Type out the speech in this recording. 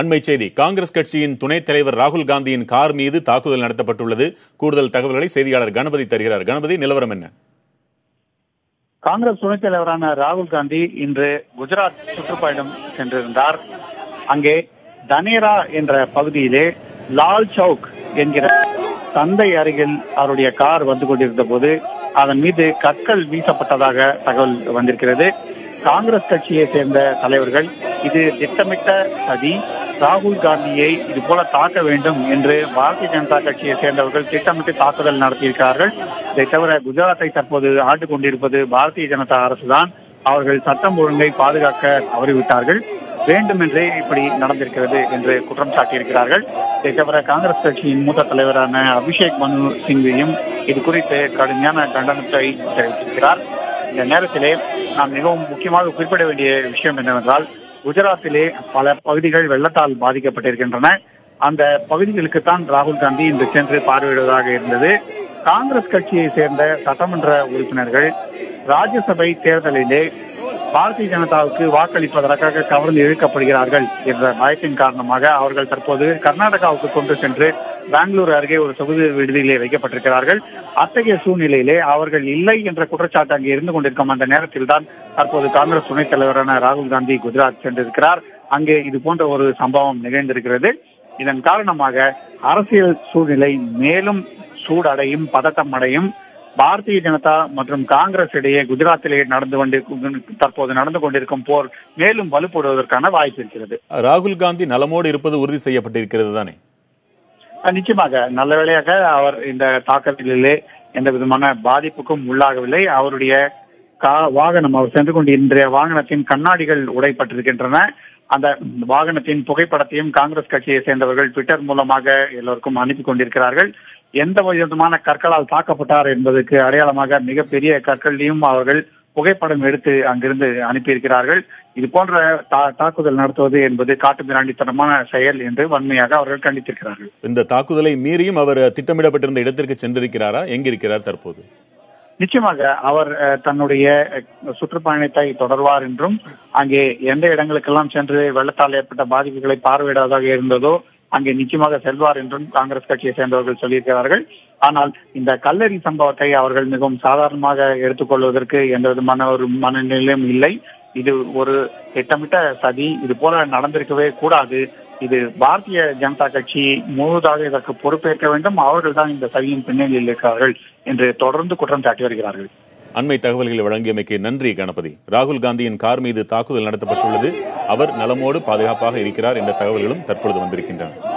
அண்மை செய்தி. காங்கிரஸ் கட்சியின் துணைத் தலைவர் ராகுல் காந்தியின் கார் மீது தாக்குதல் நடத்தப்பட்டுள்ளது. கூடுதல் தகவல்களை செய்தியாளர் கணபதி தருகிறார். கணபதி, நிலவரம் என்ன? காங்கிரஸ் துணைத் தலைவரான ராகுல் காந்தி இன்று குஜராத் சுற்றுப்பயணம் சென்றிருந்தார். அங்கே தனேரா என்ற பகுதியிலே லால் சவுக் என்கிற சந்தை அருகில் அவருடைய கார் வந்து கொண்டிருந்த போது அதன் மீது கற்கள் வீசப்பட்டதாக தகவல் வந்திருக்கிறது. காங்கிரஸ் கட்சியை சேர்ந்த தலைவர்கள் இது திட்டமிட்ட சதி, ராகுல் காந்தியை இது போல தாக்க வேண்டும் என்று பாரதிய ஜனதா கட்சியை சேர்ந்தவர்கள் திட்டமிட்டு தாக்குதல் நடத்தியிருக்கிறார்கள். இதை தவிர குஜராத்தை தற்போது ஆண்டு கொண்டிருப்பது பாரதிய ஜனதா அரசுதான். அவர்கள் சட்டம் ஒழுங்கை பாதுகாக்க தவறிவிட்டார்கள், வேண்டுமென்றே இப்படி நடந்திருக்கிறது என்று குற்றம் சாட்டியிருக்கிறார்கள். இதை தவிர காங்கிரஸ் கட்சியின் மூத்த தலைவரான அபிஷேக் மனு சிங்வியும் இது குறித்து கடுமையான கண்டனத்தை தெரிவித்திருக்கிறார். இந்த நேரத்திலே நாம் மிகவும் முக்கியமாக குறிப்பிட வேண்டிய விஷயம் என்னவென்றால், குஜராத்திலே பல பகுதிகள் வெள்ளத்தால் பாதிக்கப்பட்டிருக்கின்றன. அந்த பகுதிகளுக்குத்தான் ராகுல் காந்தி இன்று சென்று பார்வையிடுவதாக இருந்தது. காங்கிரஸ் கட்சியை சேர்ந்த சட்டமன்ற உறுப்பினர்கள் ராஜ்யசபை தேர்தலிலே பாரதிய ஜனதாவுக்கு வாக்களிப்பதற்காக கவர்ந்து இழுக்கப்படுகிறார்கள் என்ற பயத்தின் காரணமாக அவர்கள் தற்போது கர்நாடகாவுக்கு கொண்டு சென்று பெங்களூரு அருகே ஒரு சொகுசு விடுதியிலே வைக்கப்பட்டிருக்கிறார்கள். அத்தகைய சூழ்நிலையிலே அவர்கள் இல்லை என்ற குற்றச்சாட்டு அங்கே இருந்து கொண்டிருக்கும் அந்த நேரத்தில் தான் தற்போது காங்கிரஸ் துணைத் தலைவரான ராகுல் காந்தி குஜராத் சென்றிருக்கிறார். அங்கே இது போன்ற ஒரு சம்பவம் நிகழ்ந்திருக்கிறது. இதன் காரணமாக அரசியல் சூழ்நிலை மேலும் சூடடையும், பதட்டம் அடையும். பாரதிய ஜனதா மற்றும் காங்கிரஸ் இடையே குஜராத்திலே தற்போது நடந்து கொண்டிருக்கும் போர் மேலும் வலுப்படுவதற்கான வாய்ப்பு இருக்கிறது. ராகுல் காந்தி நலமோடு இருப்பது உறுதி செய்யப்பட்டிருக்கிறது தானே? நிச்சயமாக. நல்ல வேளையாக அவர் இந்த தாக்குதலிலே எந்த விதமான பாதிப்புக்கும் உள்ளாகவில்லை. அவருடைய வாகனம், அவர் சென்று கொண்டிருந்த வாகனத்தின் கண்ணாடிகள் உடைப்பட்டிருக்கின்றன. அந்த வாகனத்தின் புகைப்படத்தையும் காங்கிரஸ் கட்சியை சேர்ந்தவர்கள் ட்விட்டர் மூலமாக எல்லோருக்கும் அனுப்பி கொண்டிருக்கிறார்கள். எந்த விதமான கற்களால் தாக்கப்பட்டார் என்பதற்கு அடையாளமாக மிகப்பெரிய கற்களையும் அவர்கள் புகைப்படம் எடுத்து அங்கிருந்து அனுப்பியிருக்கிறார்கள். இது போன்ற தாக்குதல் நடத்துவது என்பது காட்டுமிராண்டித்தனமான செயல் என்று வன்மையாக அவர்கள் கண்டித்திருக்கிறார்கள். இந்த தாக்குதலை மீறியும் அவர் திட்டமிடப்பட்டிருந்த இடத்திற்கு சென்றிருக்கிறாரா? எங்கிருக்கிறார் தற்போது? நிச்சயமாக அவர் தன்னுடைய சுற்றுப்பயணத்தை தொடர்வார் என்றும், அங்கே எந்த இடங்களுக்கெல்லாம் சென்று வெள்ளத்தால் ஏற்பட்ட பாதிப்புகளை பார்வையிடாதாக இருந்ததோ அங்கே நிச்சயமாக செல்வார் என்றும் காங்கிரஸ் கட்சியை சேர்ந்தவர்கள் சொல்லியிருக்கிறார்கள். ஆனால் இந்த கல்லெறி சம்பவத்தை அவர்கள் மிகவும் சாதாரணமாக எடுத்துக்கொள்வதற்கு எந்த விதமான ஒரு மனநிலையும் இல்லை. இது ஒரு திட்டமிட்ட சதி, இது போல நடந்திருக்கவே கூடாது. இது பாரதிய ஜனதா கட்சி முழுவதாக இதற்கு பொறுப்பேற்க வேண்டும், அவர்கள் தான் இந்த சதியின் பின்னணியில் இருக்கிறார்கள் என்று தொடர்ந்து குற்றம் சாட்டி வருகிறார்கள். அண்மை தகவல்களை வழங்கியமைக்கு நன்றி கணபதி. ராகுல் காந்தியின் கார் மீது தாக்குதல் நடத்தப்பட்டுள்ளது, அவர் நலமோடு பாதுகாப்பாக இருக்கிறார் என்ற தகவல்களும் தற்பொழுது வந்திருக்கின்றன.